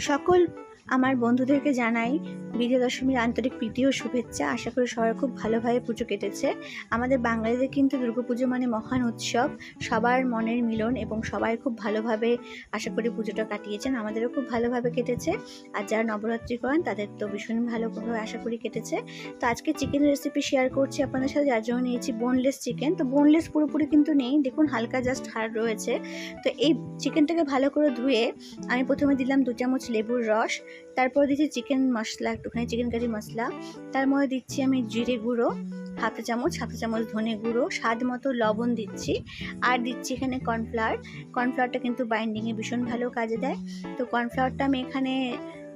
সকল আমার বন্ধুদেরকে জানাই বিজয়া দশমীর আন্তরিক প্রীতি ও শুভেচ্ছা। আশা করি সবাই খুব ভালোভাবে পুজো কেটেছে। আমাদের বাঙালিদের কিন্তু দুর্গাপুজো মানে মহান উৎসব, সবার মনের মিলন এবং সবাই খুব ভালোভাবে আশা করি পুজোটা কাটিয়েছেন। আমাদেরও খুব ভালোভাবে কেটেছে। আর যারা নবরাত্রি করেন তাদের তো ভীষণ ভালোভাবে আশা করি কেটেছে। তো আজকে চিকেন রেসিপি শেয়ার করছি আপনাদের সাথে, যার জন্য নিয়েছি বোনলেস চিকেন। তো বোনলেস পুরোপুরি কিন্তু নেই, দেখুন হালকা জাস্ট হাড় রয়েছে। তো এই চিকেনটাকে ভালো করে ধুয়ে আমি প্রথমে দিলাম 2 চামচ লেবুর রস, তারপর দিচ্ছি চিকেন মশলা, একটুখানি চিকেন কারি মশলা, তার মধ্যে দিচ্ছি আমি জিরে গুঁড়ো হাফ চামচ ধনে গুঁড়ো, স্বাদ মতো লবণ দিচ্ছি, আর দিচ্ছি এখানে কর্নফ্লাওয়ারটা কিন্তু বাইন্ডিংয়ে ভীষণ ভালো কাজে দেয়। তো কর্নফ্লাওয়ারটা আমি এখানে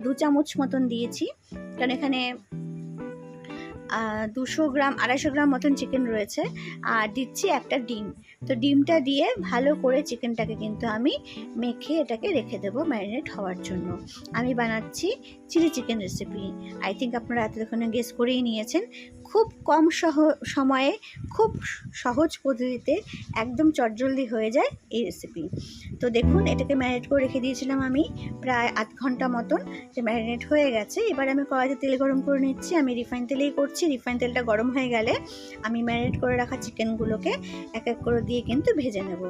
2 চামচ মতন দিয়েছি, কারণ এখানে 250 গ্রাম মতন চিকেন রয়েছে। আর দিচ্ছি একটা ডিম। তো ডিমটা দিয়ে ভালো করে চিকেনটাকে কিন্তু আমি মেখে এটাকে রেখে দেবো ম্যারিনেট হওয়ার জন্য। আমি বানাচ্ছি chilli chicken recipe. I think আপনারা এতক্ষণে গেস করেই নিয়েছেন। খুব কম সময়ে খুব সহজ পদ্ধতিতে একদম চটজলদি হয়ে যায় এই রেসিপি। তো দেখুন এটাকে ম্যারিনেট করে রেখে দিয়েছিলাম আমি প্রায় আধ ঘন্টা মতন, যে ম্যারিনেট হয়ে গেছে। এবার আমি কড়াইতে তেল গরম করে নিচ্ছি। আমি রিফাইন তেলেই করছি। রিফাইন তেলটা গরম হয়ে গেলে আমি ম্যারিনেট করে রাখা চিকেনগুলোকে এক এক করে দিয়ে কিন্তু ভেজে নেব।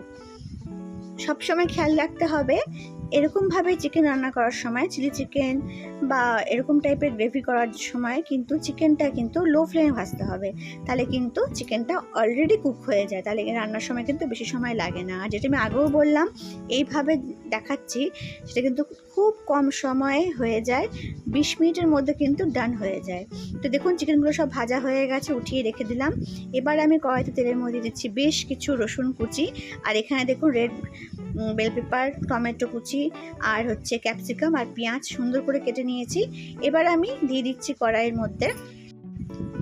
সবসময় খেয়াল রাখতে হবে এরকমভাবে চিকেন রান্না করার সময়, চিলি চিকেন বা এরকম টাইপের গ্রেভি করার সময় কিন্তু চিকেনটা কিন্তু লো ফ্লেমে ভাজতে হবে, তাহলে কিন্তু চিকেনটা অলরেডি কুক হয়ে যায়, তাহলে রান্নার সময় কিন্তু বেশি সময় লাগে না। আর যেটা আমি আগেও বললাম এইভাবে দেখাচ্ছি, সেটা কিন্তু খুব কম সময়ে হয়ে যায়, 20 মিনিটের মধ্যে কিন্তু ডান হয়ে যায়। তো দেখুন চিকেনগুলো সব ভাজা হয়ে গেছে, উঠিয়ে রেখে দিলাম। এবার আমি কড়াইতে তেলের মধ্যে দিচ্ছি বেশ কিছু রসুন কুচি, আর এখানে দেখুন রেড বেল পেপার, টমেটো কুচি, আর হচ্ছে ক্যাপসিকাম আর পেঁয়াজ সুন্দর করে কেটে নিয়েছি। এবার আমি দিয়ে দিচ্ছি কড়াইয়ের মধ্যে।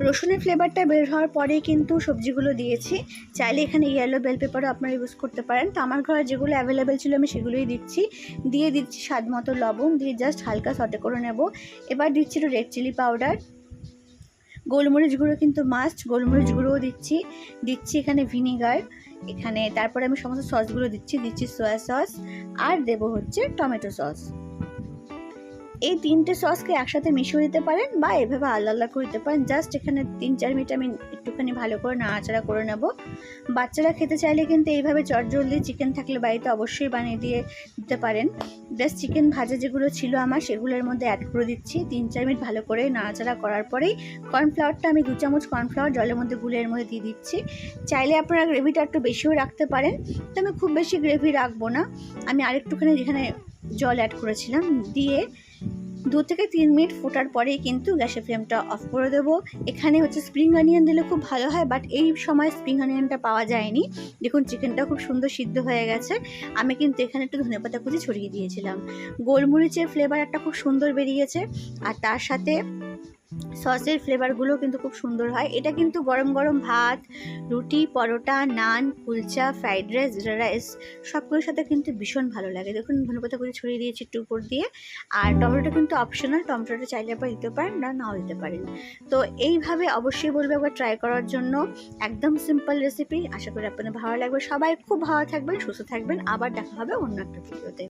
রসুনের ফ্লেভারটা বের হওয়ার পরেই কিন্তু সবজিগুলো দিয়েছি। চাইলে এখানে ইয়েলো বেল পেপারও আপনারা ইউজ করতে পারেন। তো আমার ঘরে যেগুলো অ্যাভেলেবেল ছিল আমি সেগুলোই দিচ্ছি। দিয়ে দিচ্ছি স্বাদ মতো লবণ, দিয়ে জাস্ট হালকা সটে করে নেব। এবার দিচ্ছি একটু রেড চিলি পাউডার, গোলমরিচ গুঁড়ো কিন্তু মাস্ট, গোলমরিচ গুঁড়োও দিচ্ছি এখানে ভিনিগার এখানে। তারপরে আমি সমস্ত সসগুলো দিচ্ছি সয়া সস, আর দেবো হচ্ছে টমেটো সস। এই 3টে সসকে একসাথে মিশিয়ে দিতে পারেন বা এভাবে আলাদা আলাদা করে দিতে পারেন। জাস্ট এখানে 3-4 মিনিট আমি একটুখানি ভালো করে নাড়াচাড়া করে নেব। বাচ্চারা খেতে চাইলে কিন্তু এইভাবে চটজলদি চিকেন থাকলে বাড়িতে অবশ্যই বানিয়ে দিতে পারেন। জাস্ট চিকেন ভাজা যেগুলো ছিল আমার সেগুলোর মধ্যে অ্যাড করে দিচ্ছি। 3-4 মিনিট ভালো করে নাড়াচাড়া করার পরেই কর্নফ্লাওয়ারটা আমি 2 চামচ কর্নফ্লাওয়ার জলের মধ্যে গুলে এর মধ্যে দিয়ে দিচ্ছি। চাইলে আপনারা গ্রেভিটা একটু বেশিও রাখতে পারেন, তো আমি খুব বেশি গ্রেভি রাখবো না। আমি আরেকটুখানি যেখানে জল অ্যাড করেছিলাম দিয়ে 2 থেকে 3 মিনিট ফোটার পরেই কিন্তু গ্যাসের ফ্লেমটা অফ করে দেবো। এখানে হচ্ছে স্প্রিং অনিয়ন দিলে খুব ভালো হয়, বাট এই সময় স্প্রিং অনিয়নটা পাওয়া যায়নি। দেখুন চিকেনটা খুব সুন্দর সিদ্ধ হয়ে গেছে। আমি কিন্তু এখানে একটু ধনেপাতা কুচি ছড়িয়ে দিয়েছিলাম। গোলমরিচের ফ্লেভার একটা খুব সুন্দর বেরিয়েছে, আর তার সাথে সসের ফ্লেভারগুলো কিন্তু খুব সুন্দর হয়। এটা কিন্তু গরম গরম ভাত, রুটি, পরোটা, নান, কুলচা, ফ্রাইড রাইস, জিরা রাইস সবগুলোর সাথে কিন্তু ভীষণ ভালো লাগে। দেখুন ধনেপাতা করে ছড়িয়ে দিয়েছি একটু উপর দিয়ে। আর টমেটোটা কিন্তু অপশনাল, টমেটোটা চাইলে আপনারা দিতে পারেন না নাও দিতে পারেন। তো এইভাবে অবশ্যই বলবো একবার ট্রাই করার জন্য। একদম সিম্পল রেসিপি, আশা করি আপনাদের ভালো লাগবে। সবাই খুব ভালো থাকবেন, সুস্থ থাকবেন। আবার দেখা হবে অন্য একটা ভিডিওতে।